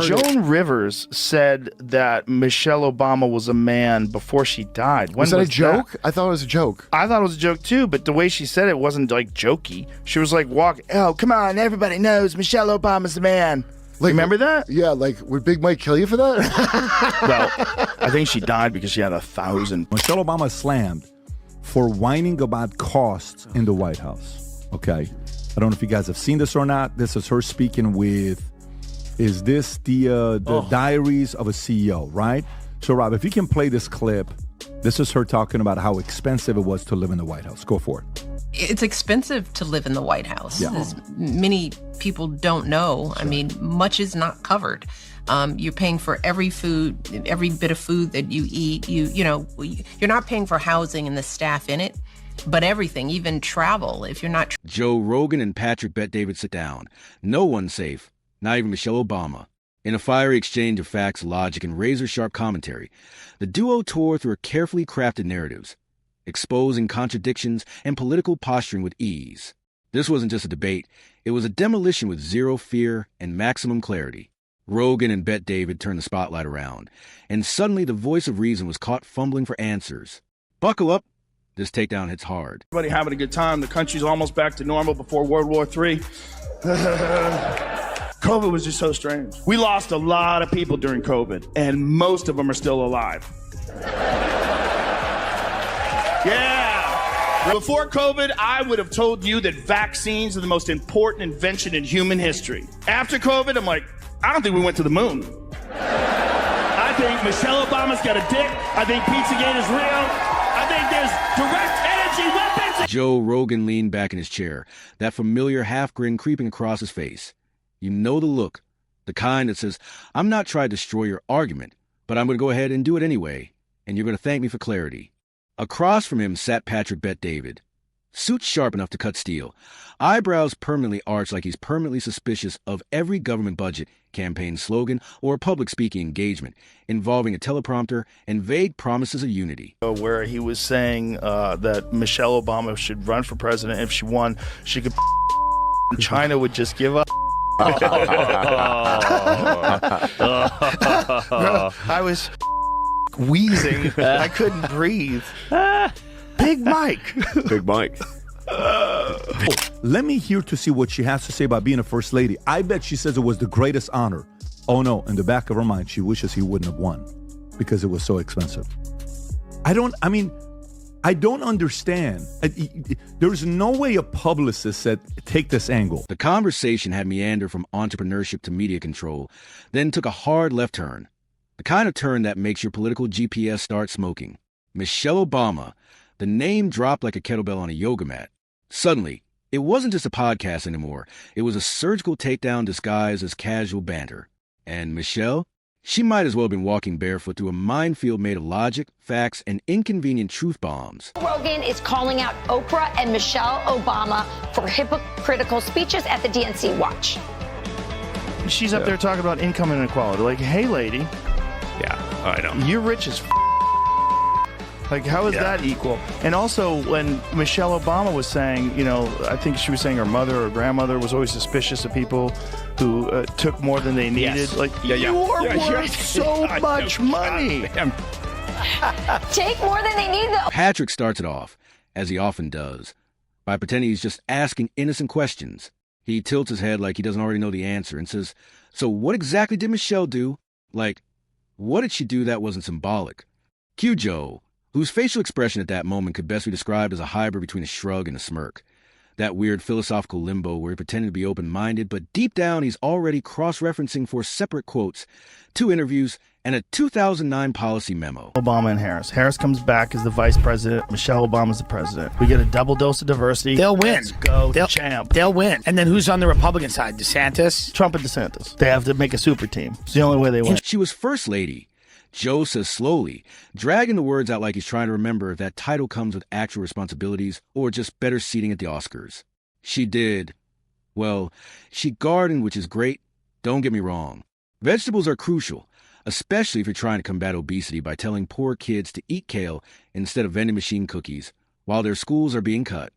Joan Rivers said that Michelle Obama was a man before she died. Was that a joke? I thought it was a joke. I thought it was a joke too, but the way she said it wasn't like jokey. She was like, oh, come on, everybody knows Michelle Obama's the man. Like, remember that? Yeah, like, would Big Mike kill you for that? Well, I think she died because she had 1,000. Michelle Obama slammed for whining about costs in the White House. Okay. I don't know if you guys have seen this or not. This is her speaking with, is this the diaries of a CEO, right? So, Rob, if you can play this clip, this is her talking about how expensive it was to live in the White House. Go for it. It's expensive to live in the White House, yeah. As many people don't know. I mean, much is not covered. You're paying for every bit of food that you eat. You know, you're not paying for housing and the staff in it, but everything, even travel. If you're not. Joe Rogan and Patrick Bet-David sit down. No one's safe, not even Michelle Obama. In a fiery exchange of facts, logic, and razor-sharp commentary, the duo tore through carefully crafted narratives, exposing contradictions and political posturing with ease. This wasn't just a debate, it was a demolition with zero fear and maximum clarity. Rogan and Bet-David turned the spotlight around, and suddenly the voice of reason was caught fumbling for answers. Buckle up, this takedown hits hard. Everybody having a good time. The country's almost back to normal before World War III. COVID was just so strange. We lost a lot of people during COVID, and most of them are still alive. Yeah. Before COVID, I would have told you that vaccines are the most important invention in human history. After COVID, I'm like, I don't think we went to the moon. I think Michelle Obama's got a dick. I think Pizzagate is real. I think there's direct energy weapons. Joe Rogan leaned back in his chair, that familiar half-grin creeping across his face. You know the look, the kind that says, I'm not trying to destroy your argument, but I'm going to go ahead and do it anyway, and you're going to thank me for clarity. Across from him sat Patrick Bet-David, suit sharp enough to cut steel, eyebrows permanently arched like he's permanently suspicious of every government budget, campaign slogan, or public speaking engagement involving a teleprompter and vague promises of unity. Where he was saying that Michelle Obama should run for president. If she won, she could China would just give up. I was wheezing. I couldn't breathe. Big Mike. Big Mike. Let me hear to see what she has to say about being a first lady. I bet she says it was the greatest honor. Oh no, in the back of her mind, she wishes he wouldn't have won because it was so expensive. I don't understand. There's no way a publicist said, take this angle. The conversation had meandered from entrepreneurship to media control, then took a hard left turn. The kind of turn that makes your political GPS start smoking. Michelle Obama. The name dropped like a kettlebell on a yoga mat. Suddenly, it wasn't just a podcast anymore. It was a surgical takedown disguised as casual banter. And Michelle? She might as well have been walking barefoot through a minefield made of logic, facts, and inconvenient truth bombs. Rogan is calling out Oprah and Michelle Obama for hypocritical speeches at the DNC. Watch. She's up there talking about income inequality. Like, hey, lady. Yeah, I know. You're rich as Like, how is that equal? And also, when Michelle Obama was saying, you know, I think she was saying her mother or grandmother was always suspicious of people who took more than they needed. Yes. Like, you are worth so much money. Take more than they need, though. Patrick starts it off, as he often does, by pretending he's just asking innocent questions. He tilts his head like he doesn't already know the answer and says, so what exactly did Michelle do? Like, what did she do that wasn't symbolic? Cue Joe, whose facial expression at that moment could best be described as a hybrid between a shrug and a smirk. That weird philosophical limbo where he pretended to be open-minded, but deep down he's already cross-referencing 4 separate quotes, 2 interviews, and a 2009 policy memo. Obama and Harris. Harris comes back as the vice president. Michelle Obama's the president. We get a double dose of diversity. They'll win. Let's go, champ. They'll win. And then who's on the Republican side? DeSantis? Trump and DeSantis. They have to make a super team. It's the only way they win. She was first lady. Joe says slowly, dragging the words out like he's trying to remember if that title comes with actual responsibilities or just better seating at the Oscars. She did. Well, she gardened, which is great. Don't get me wrong. Vegetables are crucial, especially if you're trying to combat obesity by telling poor kids to eat kale instead of vending machine cookies while their schools are being cut.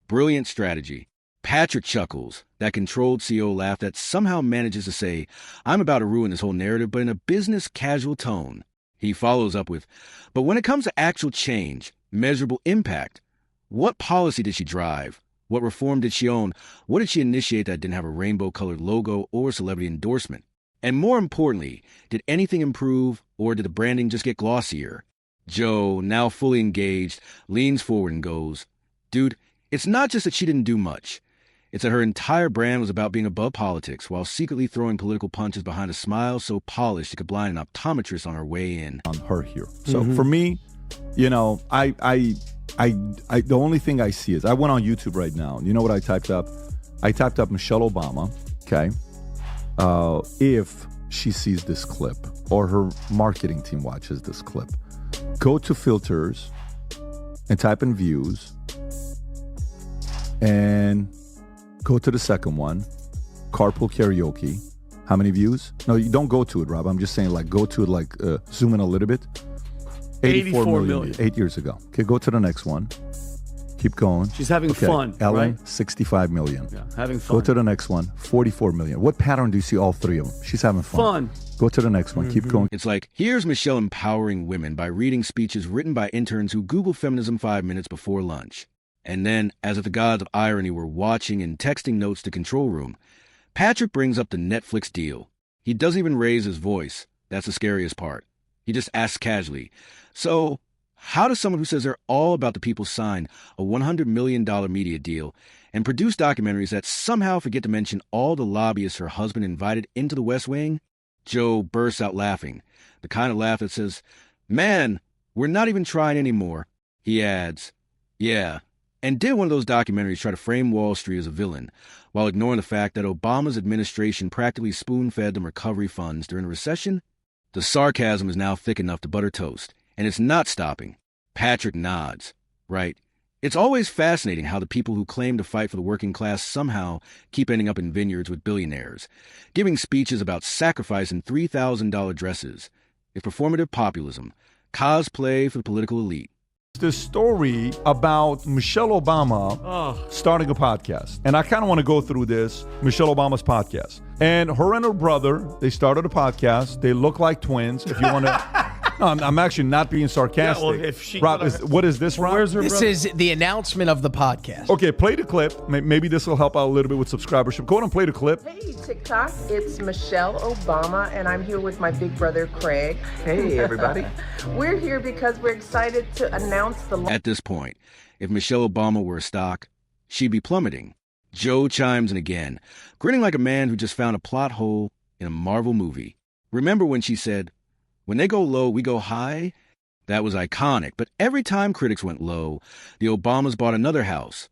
Brilliant strategy. Patrick chuckles, that controlled CEO laugh that somehow manages to say, I'm about to ruin this whole narrative, but in a business casual tone. He follows up with, but when it comes to actual change, measurable impact, what policy did she drive? What reform did she own? What did she initiate that didn't have a rainbow-colored logo or celebrity endorsement? And more importantly, did anything improve, or did the branding just get glossier? Joe, now fully engaged, leans forward and goes, dude, it's not just that she didn't do much. It's that her entire brand was about being above politics while secretly throwing political punches behind a smile so polished it could blind an optometrist on her way in. On her here. So for me, you know, I the only thing I see is I went on YouTube right now. You know what I typed up? I typed up Michelle Obama, okay? If she sees this clip or her marketing team watches this clip, go to filters and type in views and go to the second one, carpool karaoke. How many views? No, you don't go to it, Rob. I'm just saying, like, go to it, like, zoom in a little bit. 84 million. 8 years ago. Okay, go to the next one. Keep going. She's having fun. Ellen, right? 65 million. Yeah, having fun. Go to the next one. 44 million. What pattern do you see all three of them? She's having fun. Go to the next one. Keep going. It's like, here's Michelle empowering women by reading speeches written by interns who Google feminism 5 minutes before lunch. And then, as if the gods of irony were watching and texting notes to control room, Patrick brings up the Netflix deal. He doesn't even raise his voice. That's the scariest part. He just asks casually, so how does someone who says they're all about the people sign a $100 million media deal and produce documentaries that somehow forget to mention all the lobbyists her husband invited into the West Wing? Joe bursts out laughing, the kind of laugh that says, man, we're not even trying anymore. He adds, yeah, and did one of those documentaries try to frame Wall Street as a villain while ignoring the fact that Obama's administration practically spoon-fed them recovery funds during a recession? The sarcasm is now thick enough to butter toast, and it's not stopping. Patrick nods. Right. It's always fascinating how the people who claim to fight for the working class somehow keep ending up in vineyards with billionaires, giving speeches about sacrificing $3,000 dresses. It's performative populism, cosplay for the political elite. This story about Michelle Obama starting a podcast. And I kind of want to go through this, Michelle Obama's podcast. And her and her brother, they started a podcast. They look like twins. If you want to... No, I'm actually not being sarcastic. Yeah, well, if she Rob, what is this, Rob? Where's her brother? This is the announcement of the podcast. Okay, play the clip. Maybe this will help out a little bit with subscribership. Go ahead and play the clip. Hey, TikTok. It's Michelle Obama, and I'm here with my big brother, Craig. Hey, everybody. We're here because we're excited to announce the... At this point, if Michelle Obama were a stock, she'd be plummeting. Joe chimes in again, grinning like a man who just found a plot hole in a Marvel movie. Remember when she said, when they go low, we go high? That was iconic, but every time critics went low, the Obamas bought another house.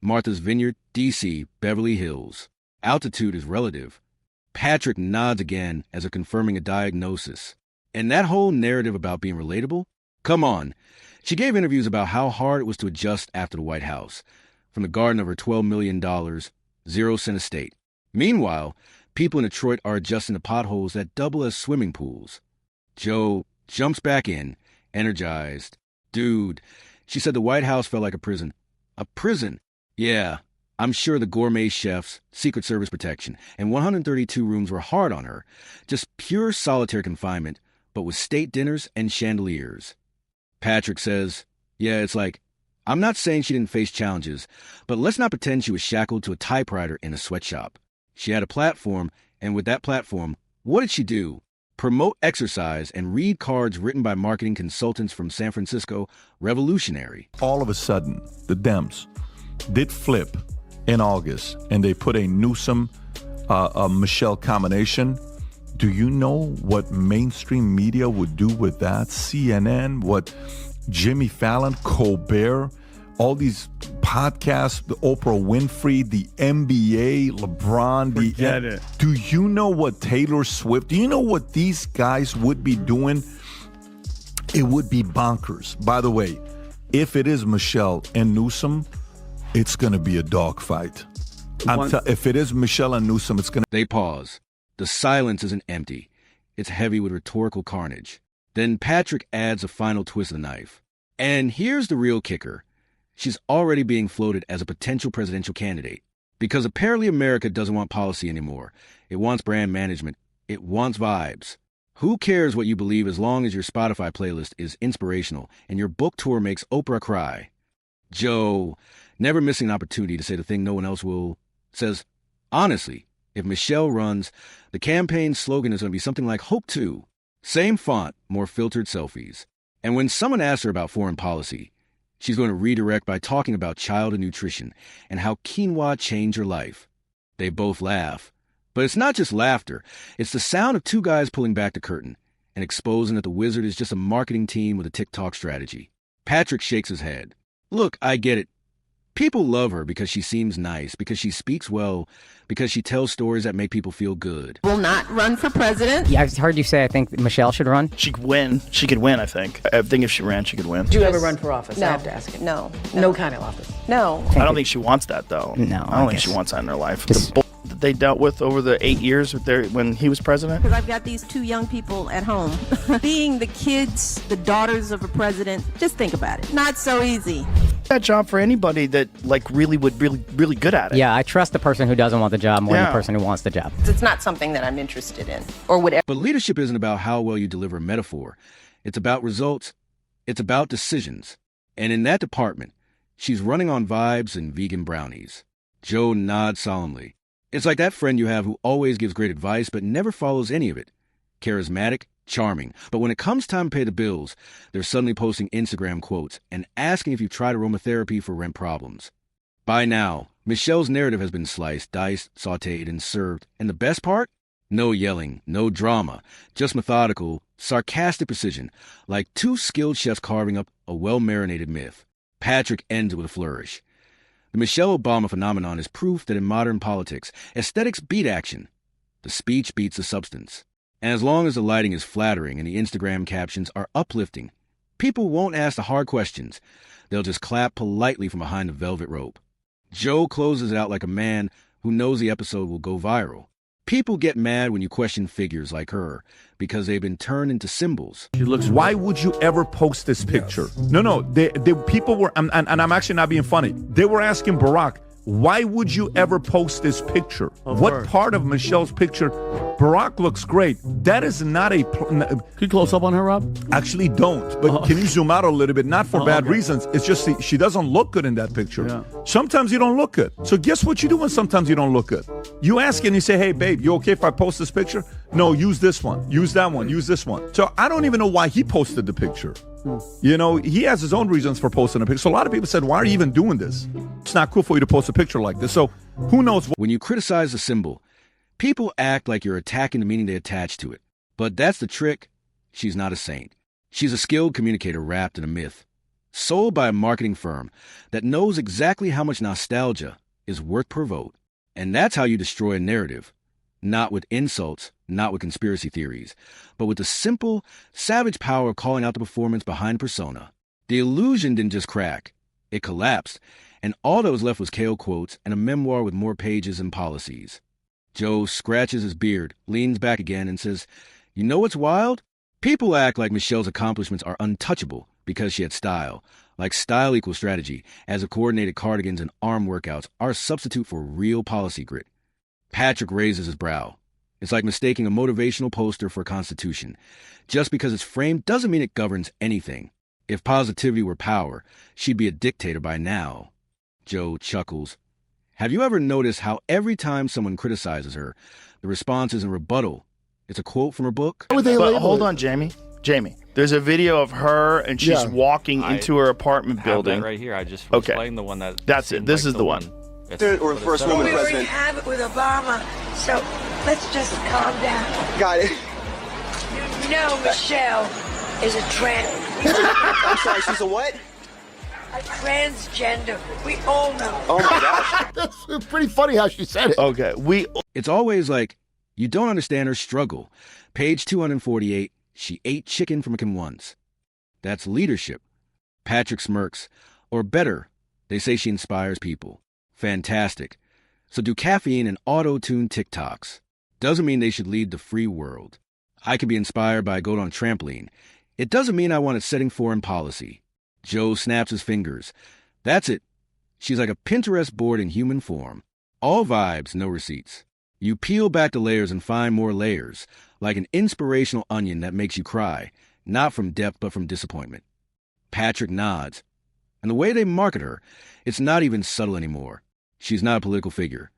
Martha's Vineyard, D.C., Beverly Hills. Altitude is relative. Patrick nods again as if confirming a diagnosis. And that whole narrative about being relatable? Come on. She gave interviews about how hard it was to adjust after the White House, from the garden of her $12 million, 0-cent estate. Meanwhile, people in Detroit are adjusting to potholes that double as swimming pools. Joe jumps back in, energized. Dude, she said the White House felt like a prison. A prison? Yeah, I'm sure the gourmet chefs, Secret Service protection, and 132 rooms were hard on her. Just pure solitary confinement, but with state dinners and chandeliers. Patrick says, yeah, it's like, I'm not saying she didn't face challenges, but let's not pretend she was shackled to a typewriter in a sweatshop. She had a platform, and with that platform, what did she do? Promote exercise and read cards written by marketing consultants from San Francisco. Revolutionary. All of a sudden, the Dems did flip in August, and they put a Newsom, Michelle combination. Do you know what mainstream media would do with that? CNN, what Jimmy Fallon, Colbert, all these podcasts, the Oprah Winfrey, the NBA, LeBron. Forget it. Do you know what Taylor Swift, do you know what these guys would be doing? It would be bonkers. By the way, if it is Michelle and Newsom, it's going to be a dogfight. If it is Michelle and Newsom, it's going to... They pause. The silence isn't empty. It's heavy with rhetorical carnage. Then Patrick adds a final twist of the knife. And here's the real kicker. She's already being floated as a potential presidential candidate. Because apparently America doesn't want policy anymore. It wants brand management. It wants vibes. Who cares what you believe as long as your Spotify playlist is inspirational and your book tour makes Oprah cry? Joe, never missing an opportunity to say the thing no one else will, says, honestly, if Michelle runs, the campaign slogan is going to be something like Hope To. Same font, more filtered selfies. And when someone asks her about foreign policy, she's going to redirect by talking about child and nutrition and how quinoa changed her life. They both laugh. But it's not just laughter. It's the sound of two guys pulling back the curtain and exposing that the wizard is just a marketing team with a TikTok strategy. Patrick shakes his head. Look, I get it. People love her because she seems nice, because she speaks well, because she tells stories that make people feel good. Will not run for president. Yeah, I've heard you say I think Michelle should run. She could win. She could win, I think. I think if she ran, she could win. Do you ever run for office? No. I have to ask it. No. No kind of office. No. I don't think she wants that, though. No, I don't I think she guess. wants that in her life. Just- The bull that they dealt with over the 8 years when he was president. Because I've got these two young people at home. Being the kids, the daughters of a president, just think about it. Not so easy. That job for anybody that really good at it. Yeah, I trust the person who doesn't want the job more than Yeah. the person who wants the job. It's not something that I'm interested in or would ever. But leadership isn't about how well you deliver a metaphor. It's about results. It's about decisions. And in that department, she's running on vibes and vegan brownies. Joe nods solemnly. It's like that friend you have who always gives great advice but never follows any of it. Charismatic, charming. But when it comes time to pay the bills, they're suddenly posting Instagram quotes and asking if you've tried aromatherapy for rent problems. By now, Michelle's narrative has been sliced, diced, sautéed, and served. And the best part? No yelling, no drama, just methodical, sarcastic precision, like two skilled chefs carving up a well-marinated myth. Patrick ends it with a flourish. The Michelle Obama phenomenon is proof that in modern politics, aesthetics beat action. The speech beats the substance. And as long as the lighting is flattering and the Instagram captions are uplifting, people won't ask the hard questions. They'll just clap politely from behind the velvet rope. Joe closes it out like a man who knows the episode will go viral. People get mad when you question figures like her because they've been turned into symbols. Why would you ever post this picture? No. They people were, and I'm actually not being funny. They were asking Barack, why would you ever post this picture? What part of Michelle's picture? Barack looks great. That is not a. Can you close up on her, Rob? Actually, don't. But can you zoom out a little bit? Not for bad reasons. It's just she doesn't look good in that picture. Yeah. Sometimes you don't look good. So guess what you do when sometimes you don't look good? You ask and you say, hey, babe, you okay if I post this picture? No, use this one. Use that one. Use this one. So I don't even know why he posted the picture. You know, he has his own reasons for posting a picture. So a lot of people said, why are you even doing this? It's not cool for you to post a picture like this. So who knows? When you criticize a symbol, people act like you're attacking the meaning they attach to it. But that's the trick. She's not a saint. She's a skilled communicator wrapped in a myth, sold by a marketing firm that knows exactly how much nostalgia is worth per vote. And that's how you destroy a narrative. Not with insults, not with conspiracy theories, but with the simple, savage power of calling out the performance behind persona. The illusion didn't just crack. It collapsed. And all that was left was KO quotes and a memoir with more pages and policies. Joe scratches his beard, leans back again, and says, you know what's wild? People act like Michelle's accomplishments are untouchable because she had style. Like style equals strategy, as if coordinated cardigans and arm workouts are a substitute for real policy grit. Patrick raises his brow. It's like mistaking a motivational poster for a constitution. Just because it's framed doesn't mean it governs anything. If positivity were power, she'd be a dictator by now. Joe chuckles. Have you ever noticed how every time someone criticizes her, the response isn't rebuttal? It's a quote from her book? But hold on, Jamie. There's a video of her and she's walking into her apartment building. That right here. I just was playing the one That's it. This is the one. Or the first woman president. We already have it with Obama, so let's just calm down. Got it. You know Michelle is a I'm sorry, she's a what? a transgender. We all know. Oh my gosh. That's pretty funny how she said it. Okay, It's always like, you don't understand her struggle. Page 248, she ate chicken from him once. That's leadership. Patrick smirks. Or better, they say she inspires people. Fantastic. So do caffeine and auto-tune TikToks. Doesn't mean they should lead the free world. I could be inspired by a goat on a trampoline. It doesn't mean I want it setting foreign policy. Joe snaps his fingers. That's it. She's like a Pinterest board in human form. All vibes, no receipts. You peel back the layers and find more layers, like an inspirational onion that makes you cry, not from depth but from disappointment. Patrick nods. And the way they market her, it's not even subtle anymore. She's not a political figure.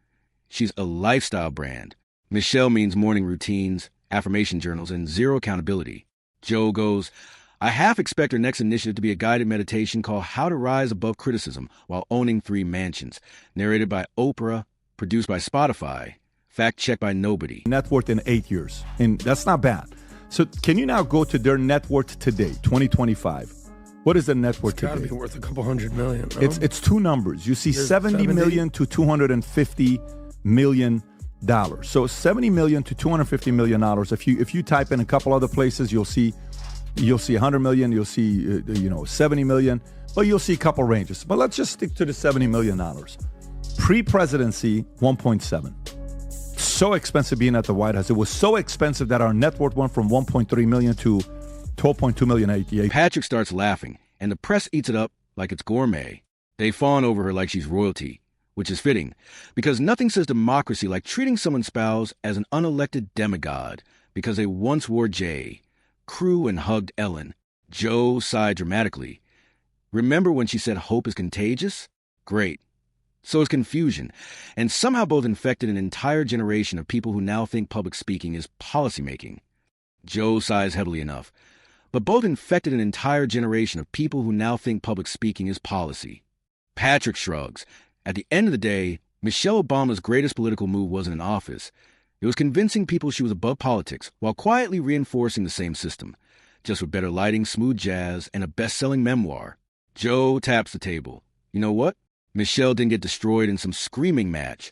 She's a lifestyle brand. Michelle means morning routines, affirmation journals, and zero accountability. Joe goes, I half expect her next initiative to be a guided meditation called How to Rise Above Criticism While Owning 3 Mansions, narrated by Oprah, produced by Spotify, fact-checked by nobody. Net worth in 8 years, and that's not bad. So can you now go to their net worth today, 2025? What is the net worth today? It's got to be worth a couple $100 million. No? It's 2 numbers. You see $70 million to $250 million. So $70 million to $250 million. If you type in a couple other places, you'll see $100 million. You'll see $70 million, but you'll see a couple ranges. But let's just stick to the $70 million. Pre-presidency, 1.7. So expensive being at the White House. It was so expensive that our net worth went from 1.3 million to 12.2 million. 88. Patrick starts laughing, and the press eats it up like it's gourmet. They fawn over her like she's royalty, which is fitting, because nothing says democracy like treating someone's spouse as an unelected demigod because they once wore J. Crew and hugged Ellen. Joe sighed dramatically. Remember when she said hope is contagious? Great. So is confusion, and somehow both infected an entire generation of people who now think public speaking is policymaking. Joe sighs heavily enough. But both infected an entire generation of people who now think public speaking is policy. Patrick shrugs. At the end of the day, Michelle Obama's greatest political move wasn't in office. It was convincing people she was above politics while quietly reinforcing the same system, just with better lighting, smooth jazz, and a best-selling memoir. Joe taps the table. You know what? Michelle didn't get destroyed in some screaming match.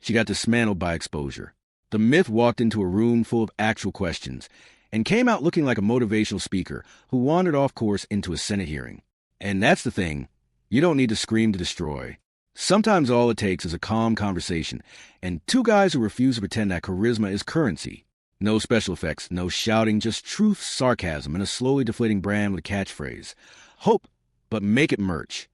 She got dismantled by exposure. The myth walked into a room full of actual questions and came out looking like a motivational speaker who wandered off course into a Senate hearing. And that's the thing. You don't need to scream to destroy. Sometimes all it takes is a calm conversation and 2 guys who refuse to pretend that charisma is currency. No special effects, no shouting, just truth, sarcasm, and a slowly deflating brand with a catchphrase. Hope, but make it merch.